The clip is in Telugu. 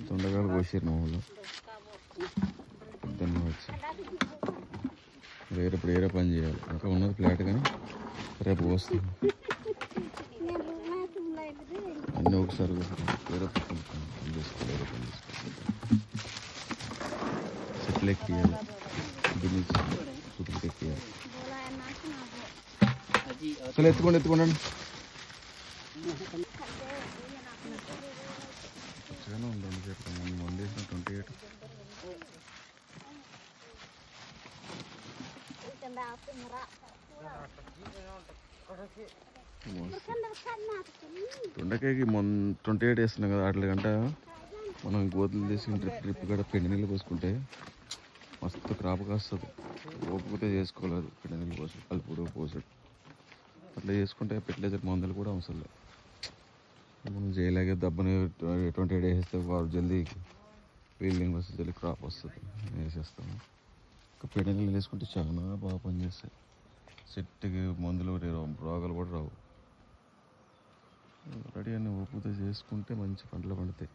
దొండకాయలు కోసారు మా ఊళ్ళో పొద్దున్న వచ్చి. రేపు వేరే పని చేయాలి. ఇంకా ఉన్నది ఫ్లాట్ కానీ రేపు వస్తుంది. అన్నీ ఒకసారి వేరే పని చేసుకోవాలి. వేరే పని చేసుకోవాలి. చెట్లు ఎక్కియాలి, దున్నిచ్చి సుతులు ఎక్కియాలి. అసలు ఎత్తుకోండి చాలా ఉందండి చెట్లు. మంది వేసిన 28. దొండకాయకి 28 వేస్తున్నాం కదా. వాటి గంట మనం గోతులు తీసి డ్రిప్ కూడా పెండి నీళ్ళు పోసుకుంటే మస్తు క్రాప్ కాస్తుంది. ఓపికతే చేసుకోలేదు. పెండి నీళ్ళు పోసి కలుపుడు పోసుడు అట్లా చేసుకుంటే ఫెర్టిలైజర్ మందులు కూడా అవసరం లేదు. మనం చేయలేక దెబ్బని 28 వేస్తే వాడు జల్దీ ఫీల్డింగ్ వస్తుంది, జల్దీ క్రాప్ వస్తుంది. వేసేస్తాము. ఇంకా పెండి నీళ్ళు వేసుకుంటే చాలా బాగా పనిచేస్తాయి. చెట్టుకి మందులు రోగాలు కూడా రావు. రెడీ అన్నీ ఓపికతో చేసుకుంటే మంచి పంటలు పండుతాయి.